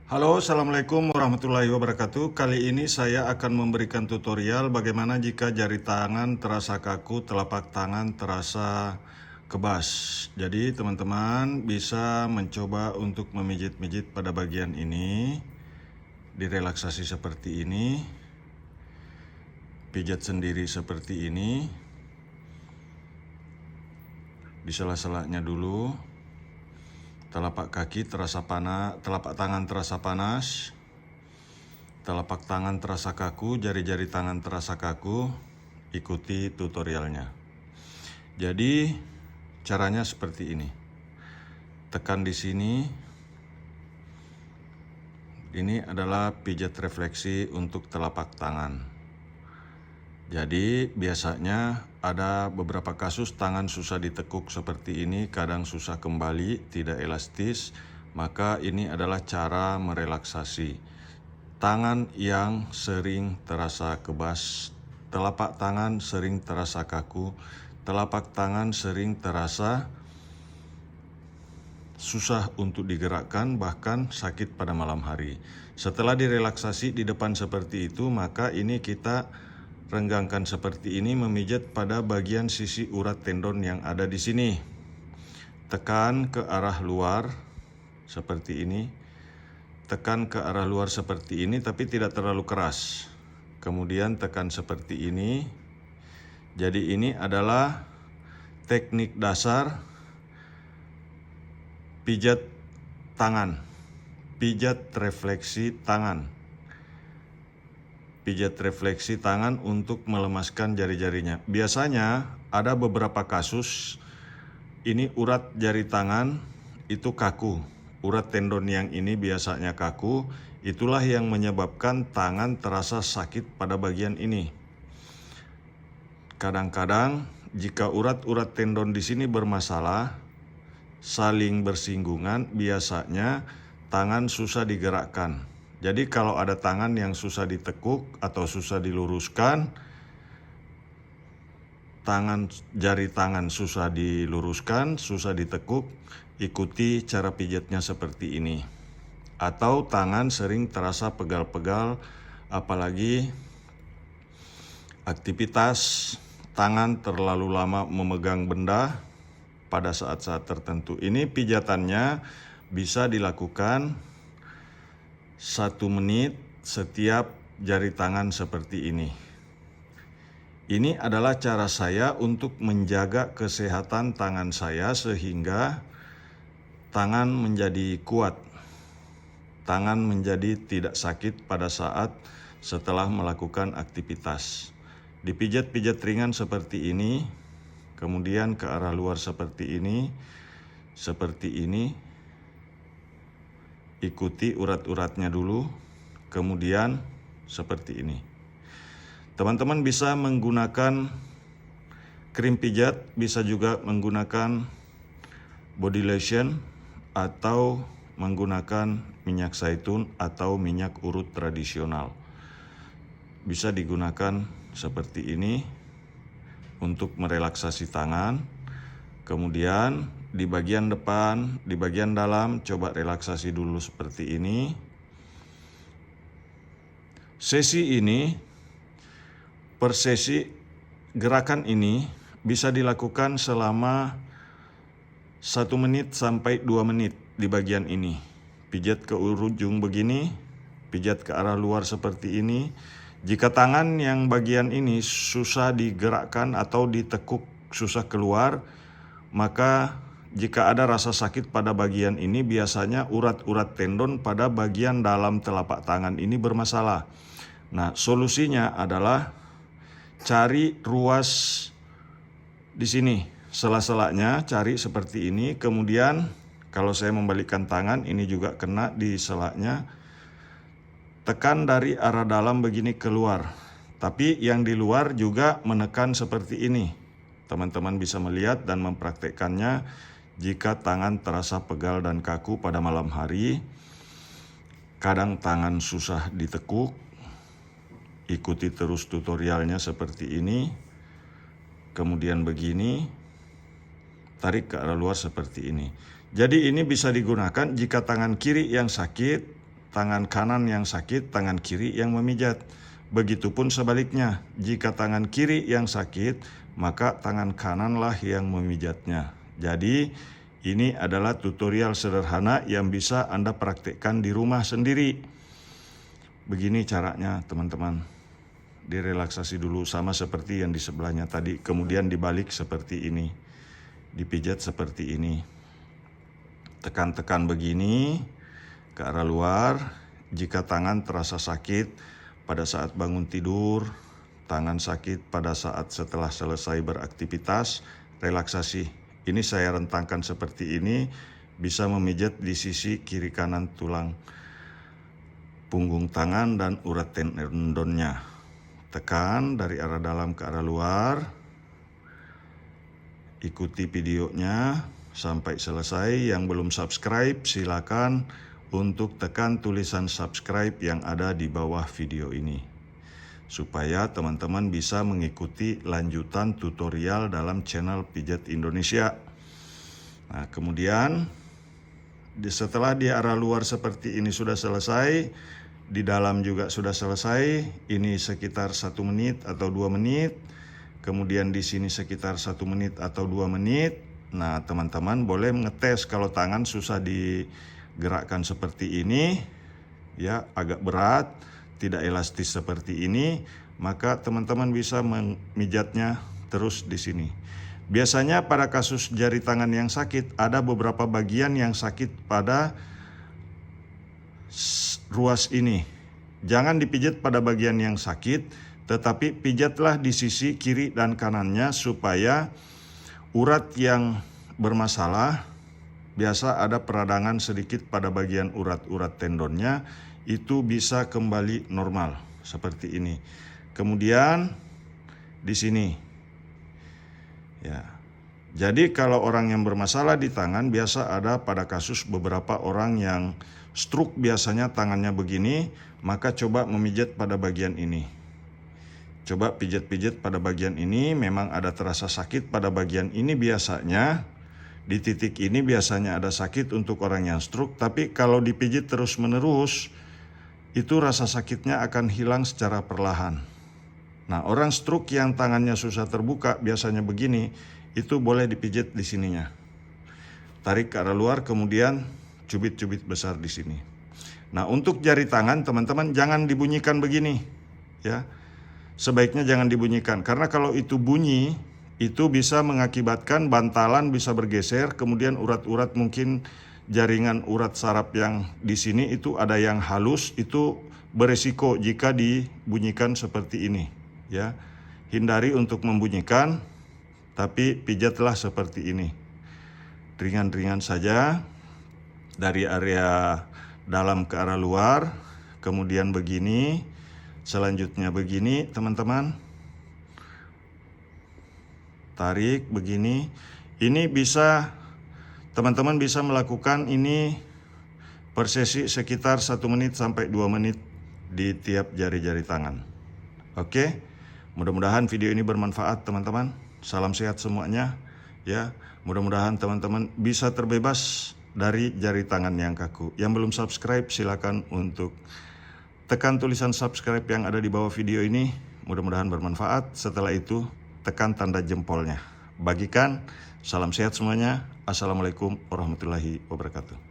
Halo, Assalamualaikum warahmatullahi wabarakatuh. Kali ini saya akan memberikan tutorial bagaimana jika jari tangan terasa kaku, telapak tangan terasa kebas. Jadi teman-teman bisa mencoba untuk memijit-mijit pada bagian ini, direlaksasi seperti ini, pijat sendiri seperti ini, di sela-selanya dulu. Telapak kaki terasa panas, telapak tangan terasa panas. Telapak tangan terasa kaku, jari-jari tangan terasa kaku, ikuti tutorialnya. Jadi, caranya seperti ini. Tekan di sini. Ini adalah pijat refleksi untuk telapak tangan. Jadi, biasanya ada beberapa kasus tangan susah ditekuk seperti ini, kadang susah kembali, tidak elastis, maka ini adalah cara merelaksasi. Tangan yang sering terasa kebas, telapak tangan sering terasa kaku, telapak tangan sering terasa susah untuk digerakkan, bahkan sakit pada malam hari. Setelah direlaksasi di depan seperti itu, maka ini kita renggangkan seperti ini, memijat pada bagian sisi urat tendon yang ada di sini. Tekan ke arah luar seperti ini. Tekan ke arah luar seperti ini, tapi tidak terlalu keras. Kemudian tekan seperti ini. Jadi ini adalah teknik dasar pijat tangan, pijat refleksi tangan. Pijat refleksi tangan untuk melemaskan jari-jarinya. Biasanya ada beberapa kasus, ini urat jari tangan itu kaku. Urat tendon yang ini biasanya kaku, itulah yang menyebabkan tangan terasa sakit pada bagian ini. Kadang-kadang jika urat-urat tendon di sini bermasalah, saling bersinggungan, biasanya tangan susah digerakkan. Jadi kalau ada tangan yang susah ditekuk atau susah diluruskan, jari tangan susah diluruskan, susah ditekuk, ikuti cara pijatnya seperti ini. Atau tangan sering terasa pegal-pegal, apalagi aktivitas tangan terlalu lama memegang benda pada saat-saat tertentu. Ini pijatannya bisa dilakukan 1 menit setiap jari tangan seperti ini. Ini adalah cara saya untuk menjaga kesehatan tangan saya sehingga tangan menjadi kuat. Tangan menjadi tidak sakit pada saat setelah melakukan aktivitas. Dipijat-pijat ringan seperti ini, kemudian ke arah luar seperti ini, ikuti urat-uratnya dulu, kemudian seperti ini. Teman-teman bisa menggunakan krim pijat, bisa juga menggunakan body lotion, atau menggunakan minyak zaitun atau minyak urut tradisional. Bisa digunakan seperti ini untuk merelaksasi tangan. Kemudian di bagian depan, di bagian dalam, coba relaksasi dulu seperti ini. Sesi ini, per sesi gerakan ini bisa dilakukan selama 1 menit sampai 2 menit di bagian ini. Pijat ke ujung begini, pijat ke arah luar seperti ini. Jika tangan yang bagian ini susah digerakkan atau ditekuk, susah keluar, maka jika ada rasa sakit pada bagian ini, biasanya urat-urat tendon pada bagian dalam telapak tangan ini bermasalah. Nah, solusinya adalah cari ruas di sini, sela-selanya cari seperti ini. Kemudian kalau saya membalikkan tangan, ini juga kena di selanya. Tekan dari arah dalam begini keluar. Tapi yang di luar juga menekan seperti ini. Teman-teman bisa melihat dan mempraktekkannya jika tangan terasa pegal dan kaku pada malam hari. Kadang tangan susah ditekuk. Ikuti terus tutorialnya seperti ini. Kemudian begini. Tarik ke arah luar seperti ini. Jadi ini bisa digunakan jika tangan kiri yang sakit, tangan kanan yang sakit, tangan kiri yang memijat. Begitupun sebaliknya, jika tangan kiri yang sakit, maka tangan kananlah yang memijatnya. Jadi, ini adalah tutorial sederhana yang bisa Anda praktekkan di rumah sendiri. Begini caranya, teman-teman. Direlaksasi dulu sama seperti yang di sebelahnya tadi, kemudian dibalik seperti ini. Dipijat seperti ini. Tekan-tekan begini ke arah luar. Jika tangan terasa sakit pada saat bangun tidur, tangan sakit pada saat setelah selesai beraktivitas, relaksasi. Ini saya rentangkan seperti ini, bisa memijat di sisi kiri kanan tulang punggung tangan dan urat tendonnya. Tekan dari arah dalam ke arah luar. Ikuti videonya sampai selesai. Yang belum subscribe, silakan untuk tekan tulisan subscribe yang ada di bawah video ini, supaya teman-teman bisa mengikuti lanjutan tutorial dalam channel Pijat Indonesia. Nah, kemudian setelah di arah luar seperti ini sudah selesai, di dalam juga sudah selesai. Ini sekitar 1 menit atau 2 menit. Kemudian di sini sekitar 1 menit atau 2 menit. Nah, teman-teman boleh ngetes kalau tangan susah digerakkan seperti ini, ya, agak berat, tidak elastis seperti ini, maka teman-teman bisa memijatnya terus di sini. Biasanya pada kasus jari tangan yang sakit, ada beberapa bagian yang sakit pada ruas ini. Jangan dipijat pada bagian yang sakit, tetapi pijatlah di sisi kiri dan kanannya supaya urat yang bermasalah, biasa ada peradangan sedikit pada bagian urat-urat tendonnya, itu bisa kembali normal seperti ini. Kemudian di sini, ya. Jadi kalau orang yang bermasalah di tangan, biasa ada pada kasus beberapa orang yang stroke, biasanya tangannya begini, maka coba memijat pada bagian ini. Coba pijat-pijat pada bagian ini, memang ada terasa sakit pada bagian ini biasanya. Di titik ini biasanya ada sakit untuk orang yang stroke, tapi kalau dipijit terus-menerus, itu rasa sakitnya akan hilang secara perlahan. Nah, orang stroke yang tangannya susah terbuka, biasanya begini, itu boleh dipijit di sininya. Tarik ke arah luar, kemudian cubit-cubit besar di sini. Nah, untuk jari tangan, teman-teman jangan dibunyikan begini, ya. Sebaiknya jangan dibunyikan, karena kalau itu bunyi, itu bisa mengakibatkan bantalan bisa bergeser, kemudian urat-urat, mungkin jaringan urat saraf yang di sini itu ada yang halus, itu beresiko jika dibunyikan seperti ini, ya. Hindari untuk membunyikan, tapi pijatlah seperti ini. Ringan-ringan saja dari area dalam ke arah luar, kemudian begini, selanjutnya begini, teman-teman. Tarik begini. Ini bisa, teman-teman bisa melakukan ini per sesi sekitar 1 menit sampai 2 menit di tiap jari-jari tangan. Oke, mudah-mudahan video ini bermanfaat, teman-teman. Salam sehat semuanya, ya. Mudah-mudahan teman-teman bisa terbebas dari jari tangan yang kaku. Yang belum subscribe, silakan untuk tekan tulisan subscribe yang ada di bawah video ini. Mudah-mudahan bermanfaat. Setelah itu, tekan tanda jempolnya. Bagikan. Salam sehat semuanya. Assalamualaikum warahmatullahi wabarakatuh.